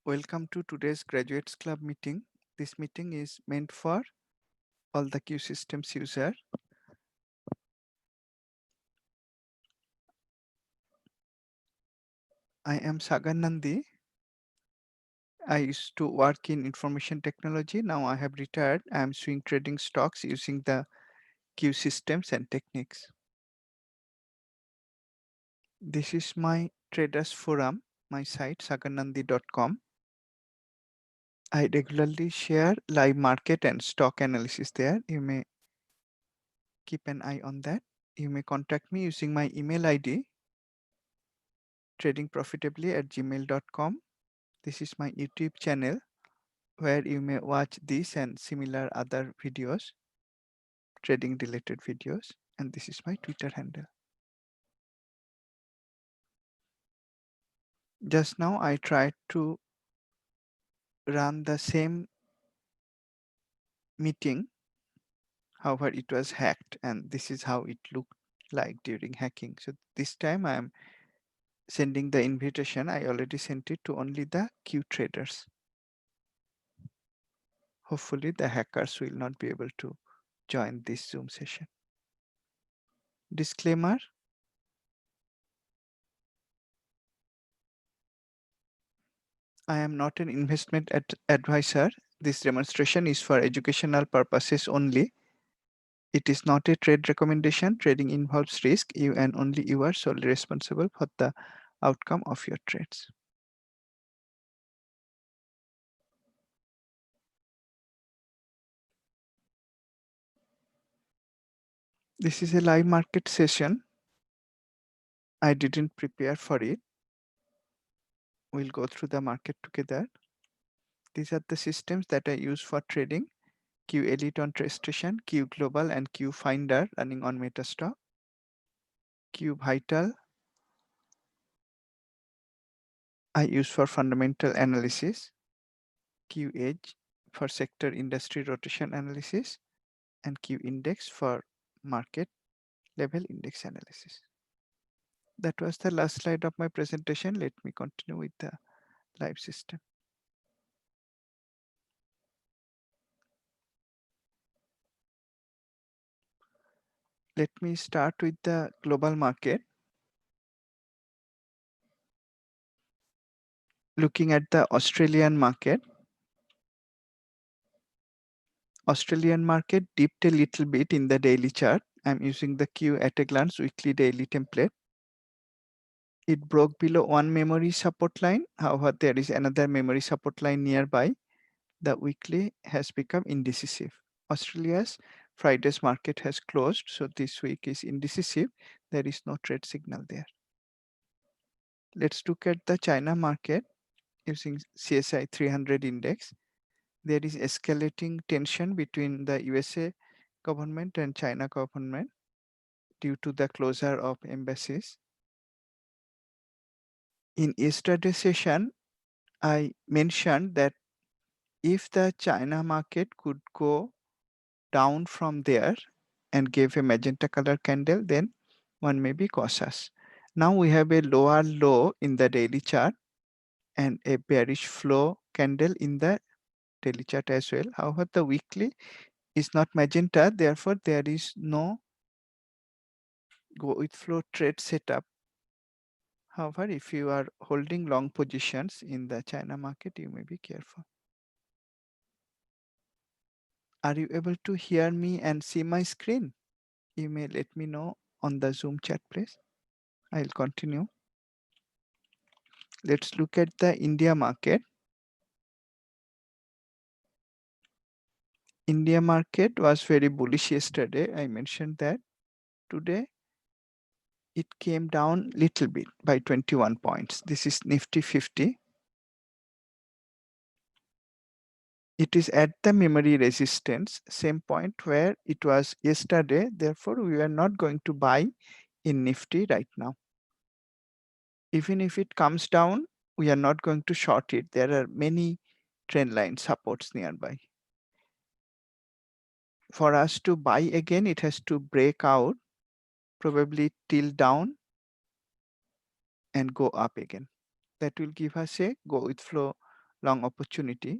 Welcome to today's Graduates Club meeting. This meeting is meant for all the Q Systems user. I am Sagar Nandi. I used to work in information technology. Now I have retired. I am swing trading stocks using the Q systems and techniques. This is my traders forum, my site sagarnandi.com. I regularly share live market and stock analysis there. You may keep an eye on that. You may contact me using my email ID tradingprofitably@gmail.com. This is my YouTube channel where you may watch this and similar other videos, trading related videos. And this is my Twitter handle. Just now I tried to run the same meeting. However, it was hacked and this is how it looked like during hacking. So this time I am sending the invitation. I already sent it to only the Q traders. Hopefully the hackers will not be able to join this Zoom session. Disclaimer. I am not an investment advisor. This demonstration is for educational purposes only. It is not a trade recommendation. Trading involves risk. You and only you are solely responsible for the outcome of your trades. This is a live market session. I didn't prepare for it. We'll go through the market together. These are the systems that I use for trading. Q Elite on TradeStation, Q Global and Q Finder running on MetaStock, Q Vital I use for fundamental analysis, Q Edge for sector industry rotation analysis, and Q Index for market level index analysis. That was the last slide of my presentation. Let me continue with the live system. Let me start with the global market. Looking at the Australian market. Australian market dipped a little bit in the daily chart. I'm using the Q at a glance weekly daily template. It broke below one memory support line. However, there is another memory support line nearby. The weekly has become indecisive. Australia's Friday's market has closed, so this week is indecisive. There is no trade signal there. Let's look at the China market using CSI 300 index. There is escalating tension between the USA government and China government due to the closure of embassies. In yesterday's session, I mentioned that if the China market could go down from there and give a magenta color candle, then one may be cautious. Now we have a lower low in the daily chart and a bearish flow candle in the daily chart as well. However, the weekly is not magenta, therefore there is no go with flow trade setup. However, if you are holding long positions in the China market, you may be careful. Are you able to hear me and see my screen? You may let me know on the Zoom chat, please. I'll continue. Let's look at the India market. India market was very bullish yesterday. I mentioned that. Today, it came down little bit by 21 points. This is Nifty 50. It is at the memory resistance, same point where it was yesterday. Therefore, we are not going to buy in Nifty right now. Even if it comes down, we are not going to short it. There are many trend line supports nearby. For us to buy again, it has to break out, probably till down and go up again. That will give us a go with flow long opportunity.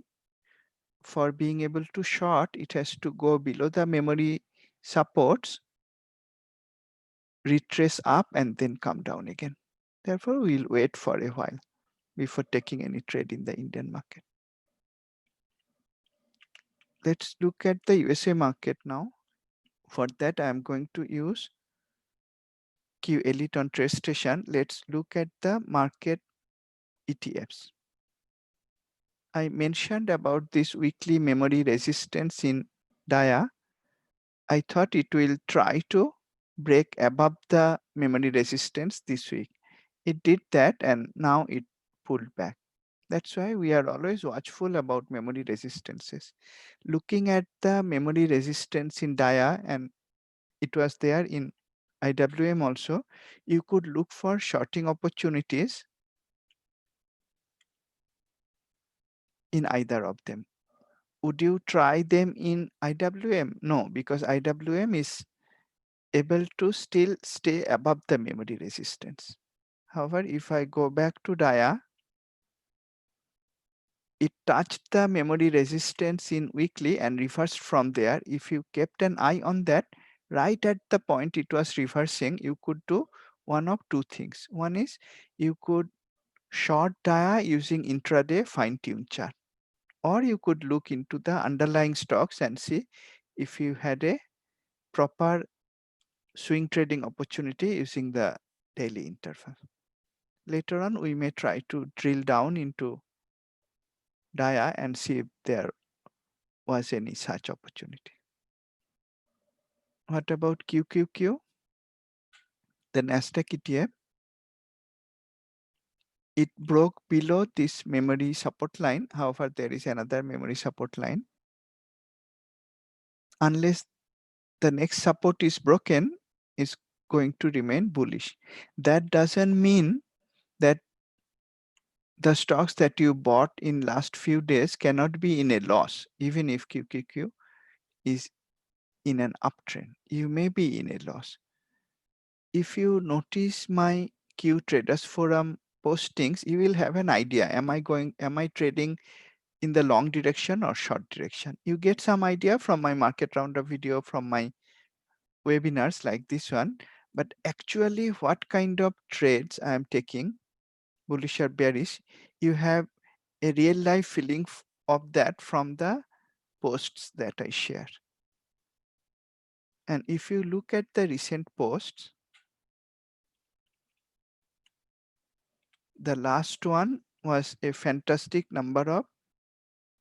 For being able to short, it has to go below the memory supports, retrace up, and then come down again. Therefore, we'll wait for a while before taking any trade in the Indian market. Let's look at the USA market now. For that, I'm going to use Q Elite on TradeStation. Let's look at the market ETFs. I mentioned about this weekly memory resistance in DIA. I thought it will try to break above the memory resistance this week. It did that and now it pulled back. That's why we are always watchful about memory resistances. Looking at the memory resistance in DIA, and it was there in IWM also, you could look for shorting opportunities in either of them. Would you try them in IWM? No, because IWM is able to still stay above the memory resistance. However, if I go back to DIA, it touched the memory resistance in weekly and reversed from there. If you kept an eye on that, right at the point it was reversing, you could do one of two things. One is you could short DIA using intraday fine-tune chart, or you could look into the underlying stocks and see if you had a proper swing trading opportunity using the daily interval. Later on, we may try to drill down into DIA and see if there was any such opportunity. What about QQQ, the Nasdaq ETF? It broke below this memory support line. However, there is another memory support line. Unless the next support is broken, it's going to remain bullish. That doesn't mean that the stocks that you bought in last few days cannot be in a loss, even if QQQ is in an uptrend. You may be in a loss. If you notice my Q Traders Forum postings, you will have an idea. Am I trading in the long direction or short direction? You get some idea from my market roundup video, from my webinars like this one. But actually, what kind of trades I am taking, bullish or bearish, you have a real life feeling of that from the posts that I share. And if you look at the recent posts, the last one was a fantastic number of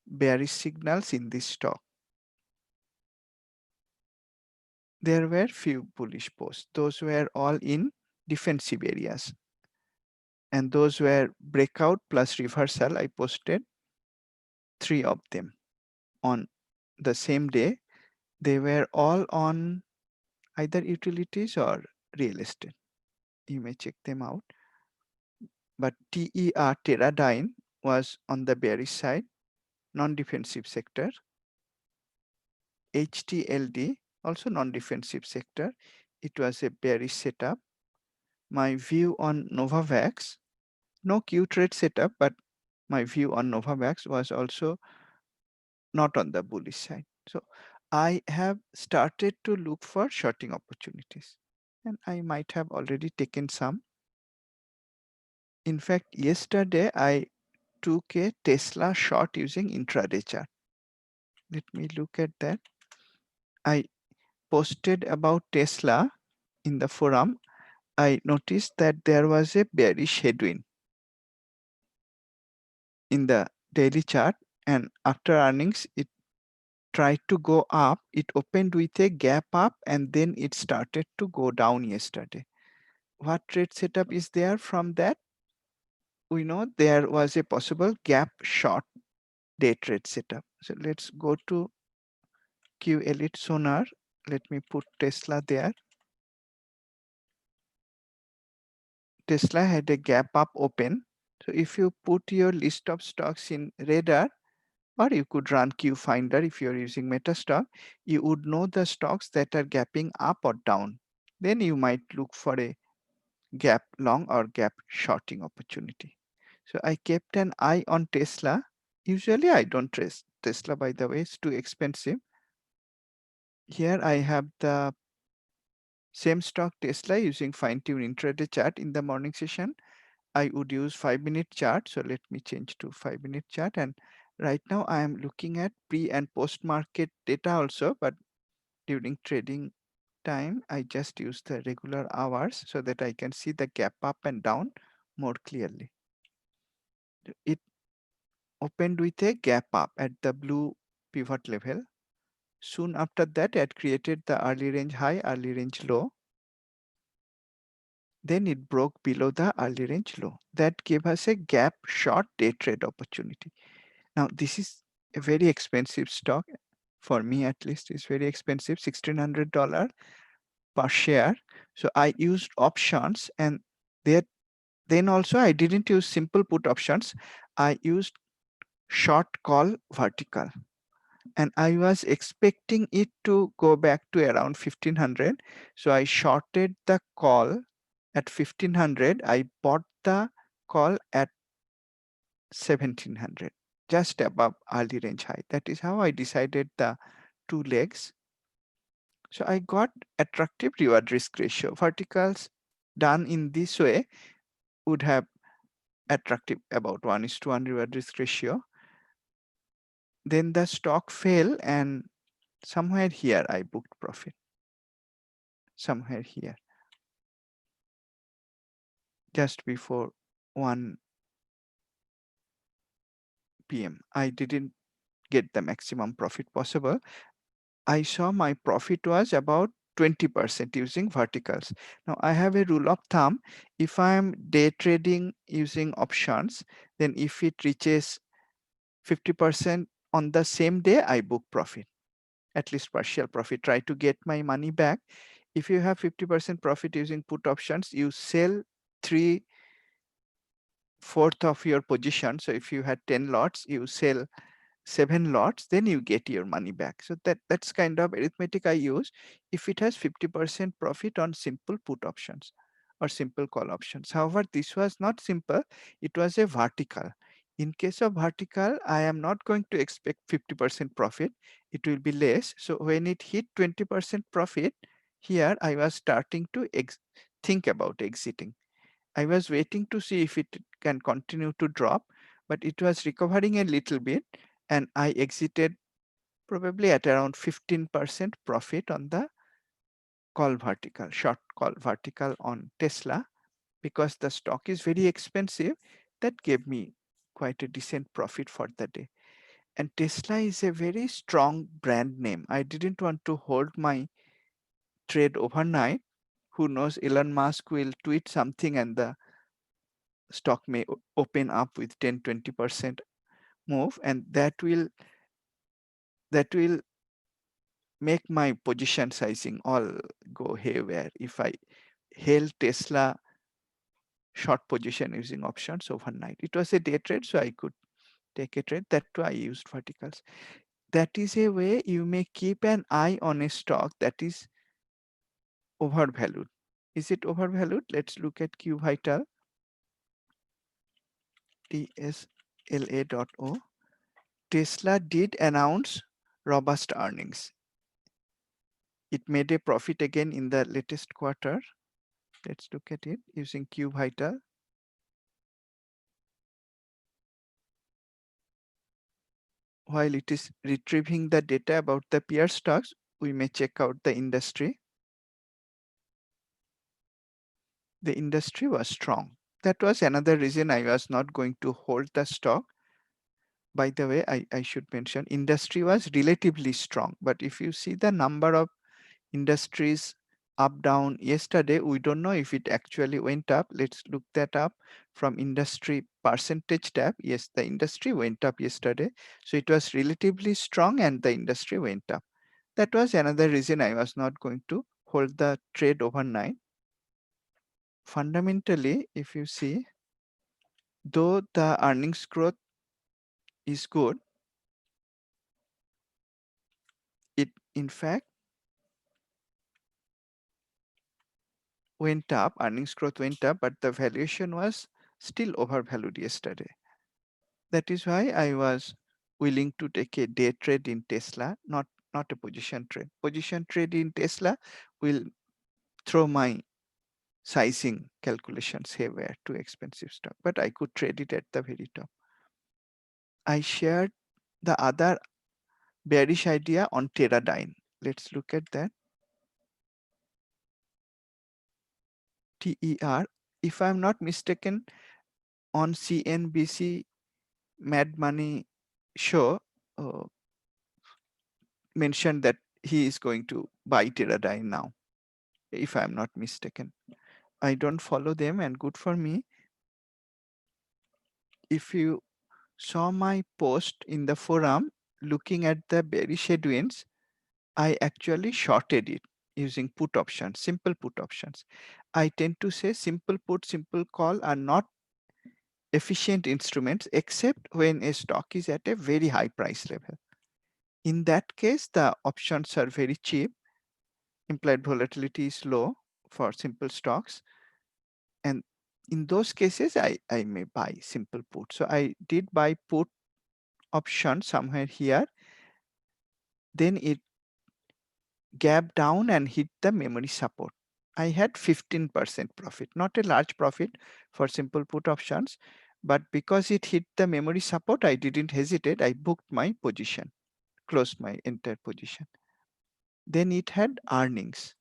bearish signals in this stock. There were few bullish posts. Those were all in defensive areas. And those were breakout plus reversal. I posted 3 of them on the same day. They were all on either utilities or real estate. You may check them out. But TER, Teradyne, was on the bearish side, non-defensive sector. HTLD, also non-defensive sector. It was a bearish setup. My view on Novavax, no Q trade setup, but my view on Novavax was also not on the bullish side. So I have started to look for shorting opportunities, and I might have already taken some. In fact, yesterday I took a Tesla short using intraday chart. Let me look at that. I posted about Tesla in the forum. I noticed that there was a bearish headwind in the daily chart, and after earnings it tried to go up. It opened with a gap up and then it started to go down yesterday. What trade setup is there from that? We know there was a possible gap short day trade setup. So let's go to Q Elite Sonar. Let me put Tesla there. Tesla had a gap up open. So if you put your list of stocks in radar, or you could run Q Finder if you're using MetaStock, you would know the stocks that are gapping up or down. Then you might look for a gap long or gap shorting opportunity. So I kept an eye on Tesla Usually I don't trade Tesla, by the way, it's too expensive. Here I have the same stock Tesla using fine-tune intraday chart in the morning session. I would use 5-minute chart. So let me change to 5-minute chart. And right now I am looking at pre and post market data also, but during trading time, I just use the regular hours so that I can see the gap up and down more clearly. It opened with a gap up at the blue pivot level. Soon after that, it created the early range high, early range low. Then it broke below the early range low. That gave us a gap short day trade opportunity. Now, this is a very expensive stock. For me, at least, it's very expensive, $1,600 per share. So I used options, and there then also I didn't use simple put options. I used short call vertical, and I was expecting it to go back to around 1500. So I shorted the call at 1500. I bought the call at 1700, just above early range high. That is how I decided the two legs. So I got attractive reward risk ratio. Verticals done in this way would have attractive about 1:1 reward risk ratio. Then the stock fell, and somewhere here I booked profit. Somewhere here, just before 1 p.m. I didn't get the maximum profit possible. I saw my profit was about 20% using verticals. Now I have a rule of thumb. If I am day trading using options, then if it reaches 50% on the same day, I book profit, at least partial profit, try to get my money back. If you have 50% profit using put options, you sell 3/4 of your position. So if you had 10 lots, you sell 7 lots, then you get your money back. So that's kind of arithmetic I use if it has 50% profit on simple put options or simple call options. However, this was not simple, it was a vertical. In case of vertical, I am not going to expect 50% profit, it will be less. So when it hit 20% profit, here I was starting to think about exiting. I was waiting to see if it can continue to drop, but it was recovering a little bit, and I exited probably at around 15% profit on the call vertical, short call vertical on Tesla. Because the stock is very expensive, that gave me quite a decent profit for the day. And Tesla is a very strong brand name. I didn't want to hold my trade overnight. Who knows, Elon Musk will tweet something and the stock may open up with 10-20% move, and that will make my position sizing all go haywire if I held Tesla short position using options overnight. It was a day trade, so I could take a trade. That too I used verticals. That is a way you may keep an eye on a stock that is overvalued. Is it overvalued? Let's look at Q Vital, tsla.o. Tesla did announce robust earnings. It made a profit again in the latest quarter. Let's look at it using Q Vital. While it is retrieving the data about the peer stocks, we may check out the industry. The industry was strong. That was another reason I was not going to hold the stock. By the way, I should mention industry was relatively strong. But if you see the number of industries up down yesterday, we don't know if it actually went up. Let's look that up from industry percentage tab. Yes, the industry went up yesterday. So it was relatively strong and the industry went up. That was another reason I was not going to hold the trade overnight. Fundamentally, if you see, though the earnings growth is good, it in fact went up, earnings growth went up, but the valuation was still overvalued yesterday. That is why I was willing to take a day trade in Tesla, not a position trade. Position trade in Tesla will throw my sizing calculations haywire, too expensive stock, but I could trade it at the very top. I shared the other bearish idea on Teradyne. Let's look at that. TER. If I'm not mistaken, on CNBC Mad Money show uh, mentioned that he is going to buy Teradyne now, if I'm not mistaken. I don't follow them, and good for me. If you saw my post in the forum looking at the bearish headwinds, I actually shorted it using put options, simple put options. I tend to say simple put, simple call are not efficient instruments except when a stock is at a very high price level. In that case, the options are very cheap. Implied volatility is low for simple stocks. And in those cases, I may buy simple put. So I did buy put option somewhere here. Then it gapped down and hit the memory support. I had 15% profit, not a large profit for simple put options, but because it hit the memory support, I didn't hesitate. I booked my position, closed my entire position. Then it had earnings.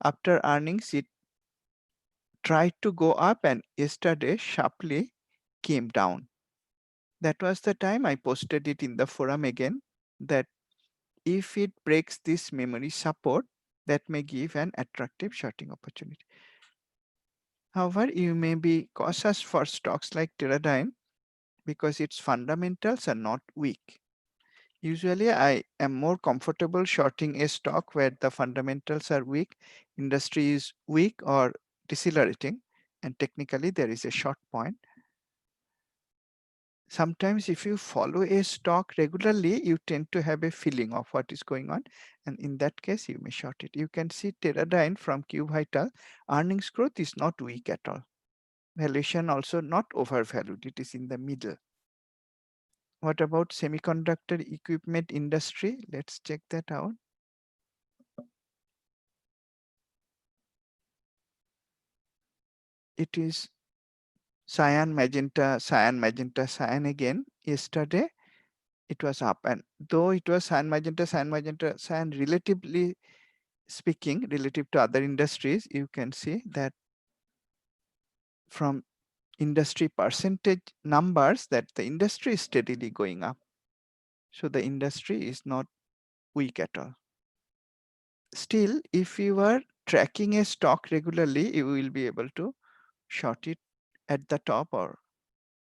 After earnings, it tried to go up and yesterday sharply came down. That was the time I posted it in the forum again that if it breaks this memory support, that may give an attractive shorting opportunity. However, you may be cautious for stocks like Teradyne because its fundamentals are not weak. Usually, I am more comfortable shorting a stock where the fundamentals are weak, industry is weak or decelerating, and technically there is a short point. Sometimes if you follow a stock regularly, you tend to have a feeling of what is going on. And in that case, you may short it. You can see Teradyne from Q Vital, earnings growth is not weak at all. Valuation also not overvalued, it is in the middle. What about semiconductor equipment industry? Let's check that out. It is cyan, magenta, cyan, magenta, cyan again. Yesterday, it was up. And though it was cyan, magenta, cyan, relatively speaking, relative to other industries, you can see that from industry percentage numbers that the industry is steadily going up. So the industry is not weak at all. Still, if you are tracking a stock regularly, you will be able to short it at the top or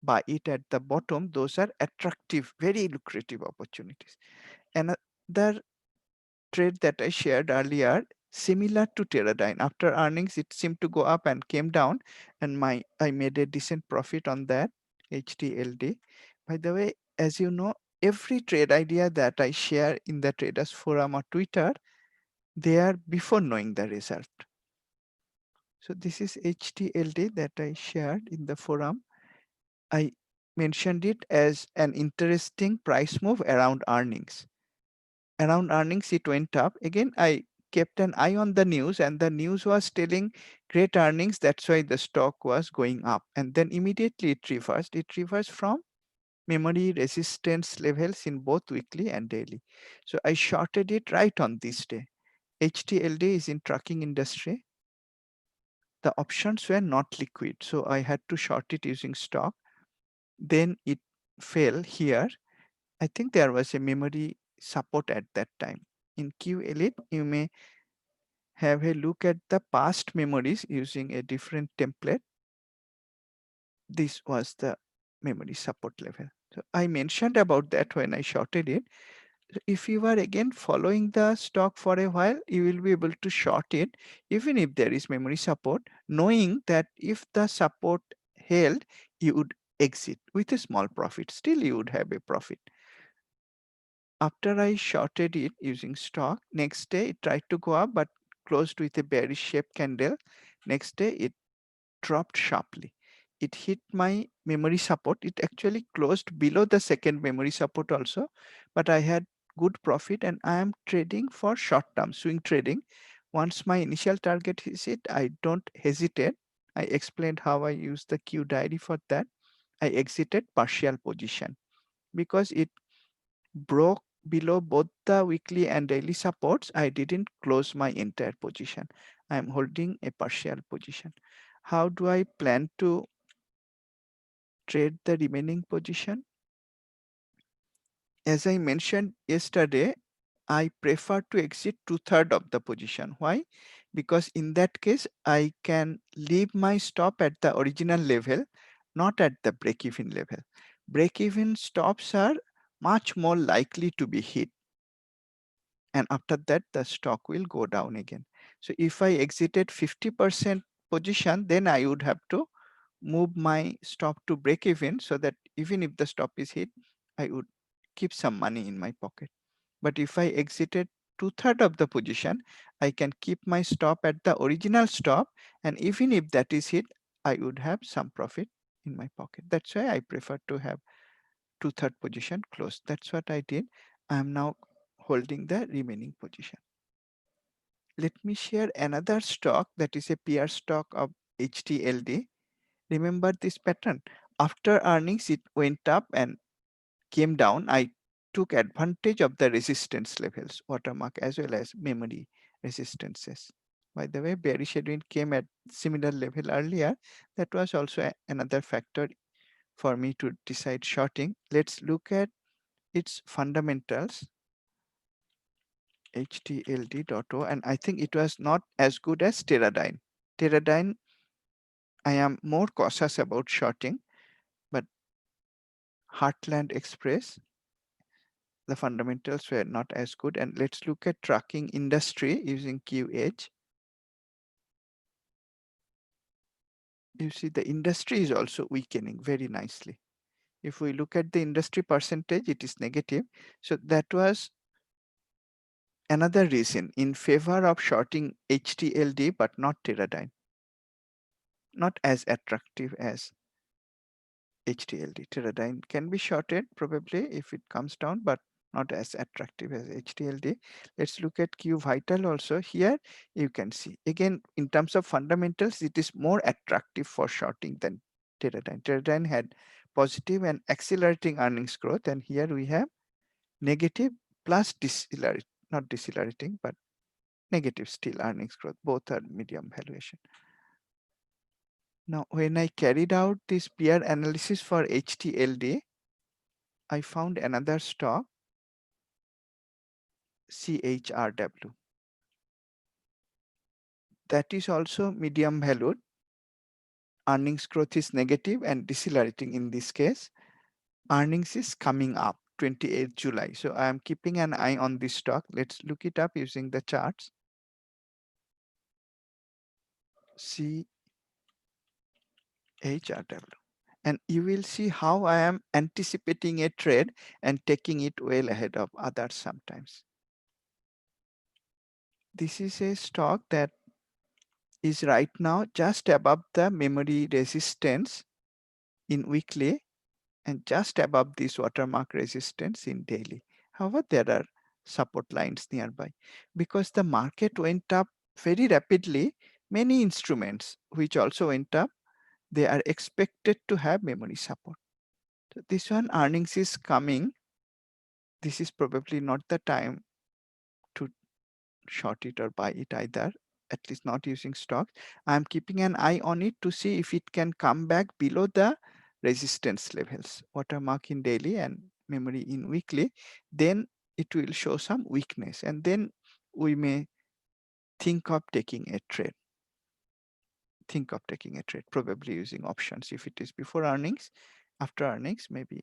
buy it at the bottom. Those are attractive, very lucrative opportunities. Another trade that I shared earlier, similar to Teradyne. After earnings, it seemed to go up and came down, and I made a decent profit on that HTLD. By the way, as you know, every trade idea that I share in the traders forum or Twitter, they are before knowing the result. So this is HTLD that I shared in the forum. I mentioned it as an interesting price move around earnings. Around earnings, it went up. Again, I kept an eye on the news, and the news was telling great earnings. That's why the stock was going up. And then immediately it reversed. It reversed from memory resistance levels in both weekly and daily. So I shorted it right on this day. HTLD is in trucking industry. The options were not liquid, so I had to short it using stock. Then it fell here. I think there was a memory support at that time. In Q Elite, you may have a look at the past memories using a different template. This was the memory support level. So I mentioned about that when I shorted it. If you are again following the stock for a while, you will be able to short it even if there is memory support, knowing that if the support held, you would exit with a small profit. Still, you would have a profit. After I shorted it using stock, next day it tried to go up but closed with a bearish shape candle. Next day it dropped sharply. it hit my memory support. It actually closed below the second memory support also, but I had good profit and I am trading for short term swing trading. Once my initial target is hit, I don't hesitate. I explained how I use the Q diary for that. I exited partial position because it broke below both the weekly and daily supports. I didn't close my entire position. I'm holding a partial position. How do I plan to trade the remaining position? As I mentioned yesterday, I prefer to exit two-thirds of the position. Why? Because in that case, I can leave my stop at the original level, not at the break-even level. Break-even stops are much more likely to be hit, and after that the stock will go down again. So if I exited 50% position, then I would have to move my stop to break even, so that even if the stop is hit, I would keep some money in my pocket. But if I exited two-thirds of the position, I can keep my stop at the original stop, and even if that is hit, I would have some profit in my pocket. That's why I prefer to have two-thirds position closed. That's what I did. I am now holding the remaining position. Let me share another stock that is a peer stock of HTLD. Remember this pattern. After earnings, it went up and came down. I took advantage of the resistance levels, watermark as well as memory resistances. By the way, bearish headwind came at similar level earlier. That was also another factor for me to decide shorting. Let's look at its fundamentals. HTLD.O, and I think it was not as good as Teradyne. Teradyne, I am more cautious about shorting, but Heartland Express, the fundamentals were not as good. And let's look at tracking industry using QH. You see the industry is also weakening very nicely. If we look at the industry percentage, it is negative. So that was another reason in favor of shorting HTLD, but not Teradyne. Not as attractive as HTLD. Teradyne can be shorted probably if it comes down, but not as attractive as HTLD. Let's look at Q Vital also. Here you can see again in terms of fundamentals, it is more attractive for shorting than Teradyne. Teradyne had positive and accelerating earnings growth, and here we have negative plus decelerating, not decelerating, but negative still earnings growth. Both are medium valuation. Now, when I carried out this peer analysis for HTLD, I found another stock, CHRW. That is also medium valued. Earnings growth is negative and decelerating in this case. Earnings is coming up 28th July. So I am keeping an eye on this stock. Let's look it up using the charts. CHRW. And you will see how I am anticipating a trade and taking it well ahead of others sometimes. This is a stock that is right now just above the memory resistance in weekly and just above this watermark resistance in daily. However, there are support lines nearby. Because the market went up very rapidly, many instruments which also went up, they are expected to have memory support. So this one earnings is coming. This is probably not the time to short it or buy it either, at least not using stocks. I'm keeping an eye on it to see if it can come back below the resistance levels, watermark in daily and memory in weekly. Then it will show some weakness, and then we may think of taking a trade. Probably using options if it is before earnings. After earnings, maybe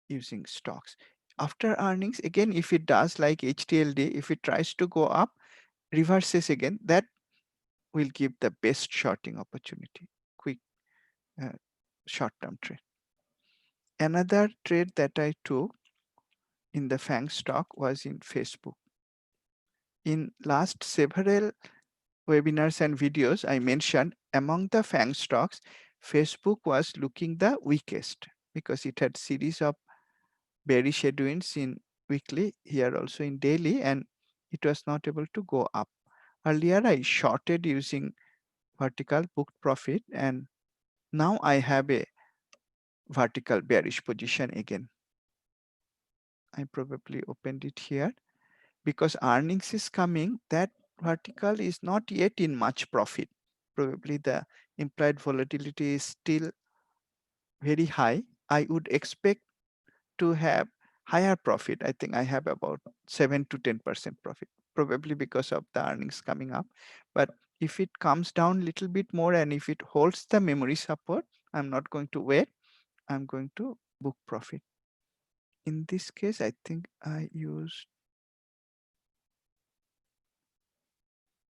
using stocks. After earnings, again, if it does like HTLD, if it tries to go up, reverses again, that will give the best shorting opportunity, quick short-term trade. Another trade that I took in the FANG stock was in Facebook. In last several webinars and videos, I mentioned among the FANG stocks, Facebook was looking the weakest because it had series of bearish headwinds in weekly, here also in daily, and it was not able to go up. Earlier I shorted using vertical, booked profit, and now I have a vertical bearish position again. I probably opened it here because earnings is coming. That vertical is not yet in much profit. Probably the implied volatility is still very high. I would expect to have higher profit. I think I have about 7 to 10% profit, probably because of the earnings coming up. But if it comes down a little bit more and if it holds the memory support, I'm not going to wait. I'm going to book profit. In this case, I think I used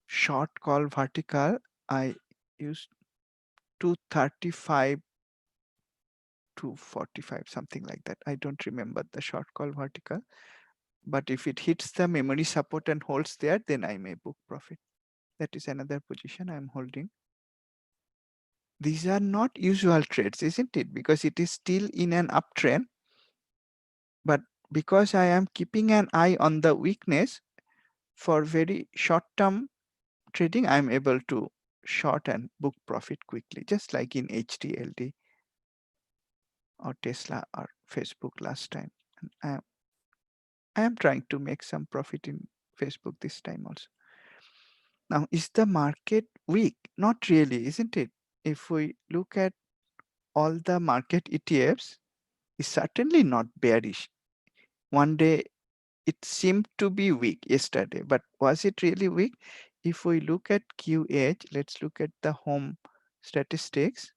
short call vertical. I used 235 to 45, something like that. I don't remember the short call vertical. But if it hits the memory support and holds there, then I may book profit. That is another position I'm holding. These are not usual trades, isn't it? Because it is still in an uptrend. But because I am keeping an eye on the weakness for very short term trading, I'm able to short and book profit quickly, just like in HTLD or Tesla or Facebook last time. And I am trying to make some profit in Facebook this time also. Now, is the market weak? Not really, isn't it? If we look at all the market ETFs, it's certainly not bearish. One day it seemed to be weak yesterday, but was it really weak? If we look at QH, let's look at the home statistics.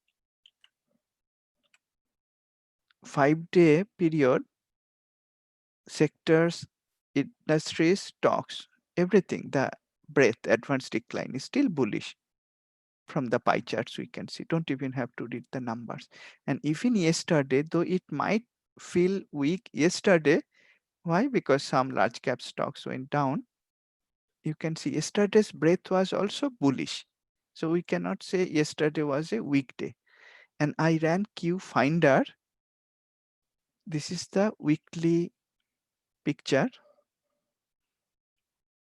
5-day period, sectors, industries, stocks, everything, the breadth, advanced decline is still bullish. From the pie charts we can see, don't even have to read the numbers. And even yesterday, though it might feel weak yesterday, why? Because some large cap stocks went down. You can see yesterday's breadth was also bullish. So we cannot say yesterday was a weak day. And I ran Q Finder. This is the weekly picture.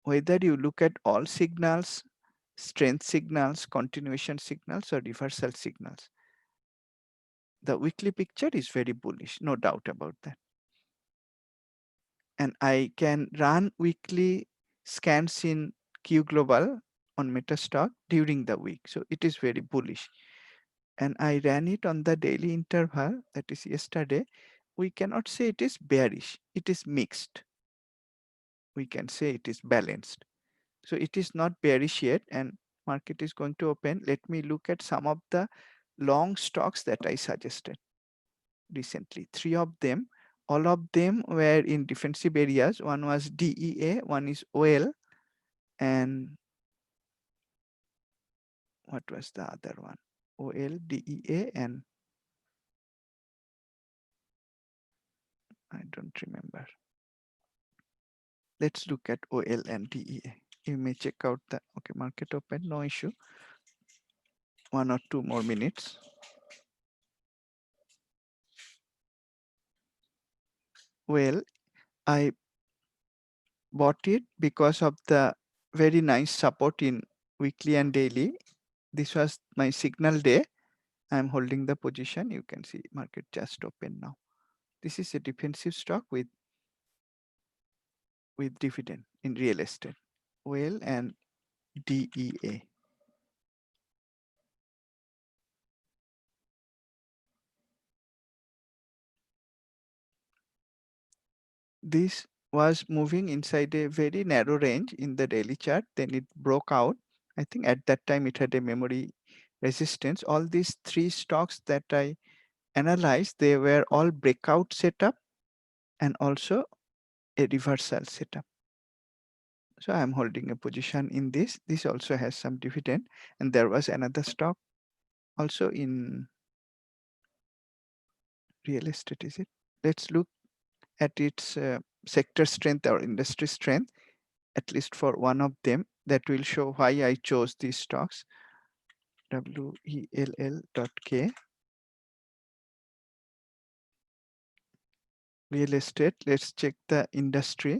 Whether you look at all signals, strength signals, continuation signals, or reversal signals, the weekly picture is very bullish, no doubt about that. And I can run weekly scans in Q Global on Metastock during the week. So it is very bullish. And I ran it on the daily interval, that is yesterday. We cannot say it is bearish. It is mixed. We can say it is balanced. So it is not bearish yet, and market is going to open. Let me look at some of the long stocks that I suggested recently. 3 of them, all of them were in defensive areas. One was DEA, one is oil, and what was the other one? OL, DEA, and I don't remember. Let's look at OL and DEA. You may check out the, okay, market open, no issue. 1 or 2 more minutes. Well, I bought it because of the very nice support in weekly and daily. This was my signal day. I'm holding the position. You can see market just open now. This is a defensive stock with dividend in real estate. OL and DEA. This was moving inside a very narrow range in the daily chart. Then it broke out. I think at that time it had a memory resistance. All these 3 stocks that I analyzed, they were all breakout setup and also a reversal setup. So I'm holding a position in this. This also has some dividend. And there was another stock also in real estate, is it? Let's look at its sector strength or industry strength, at least for one of them. That will show why I chose these stocks. WELL.K. Real estate. Let's check the industry.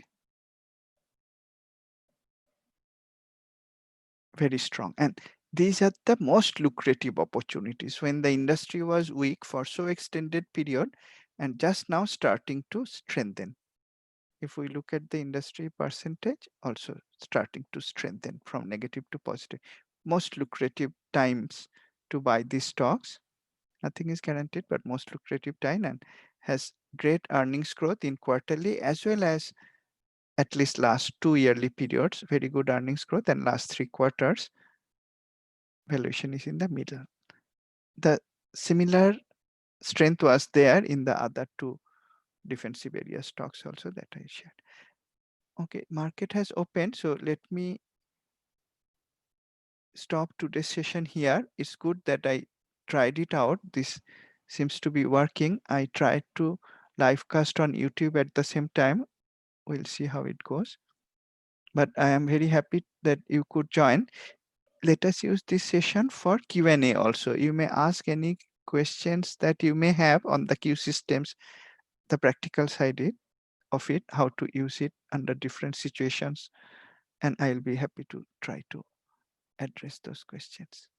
Very strong. And these are the most lucrative opportunities when the industry was weak for so extended period and just now starting to strengthen. If we look at the industry percentage, also starting to strengthen from negative to positive. Most lucrative times to buy these stocks. Nothing is guaranteed, but most lucrative time, and has great earnings growth in quarterly as well as at least last 2 yearly periods, very good earnings growth, and last 3 quarters valuation is in the middle. The similar strength was there in the other 2 defensive area stocks also that I shared. Okay, market has opened, so let me stop today's session here. It's good that I tried it out. This seems to be working. I tried to live cast on YouTube at the same time. We'll see how it goes. But I am very happy that you could join. Let us use this session for Q&A also. You may ask any questions that you may have on the Q systems, the practical side of it, how to use it under different situations, and I'll be happy to try to address those questions.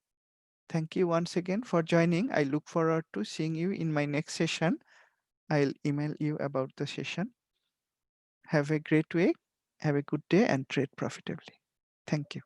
Thank you once again for joining. I look forward to seeing you in my next session. I'll email you about the session. Have a great week, have a good day, and trade profitably. Thank you.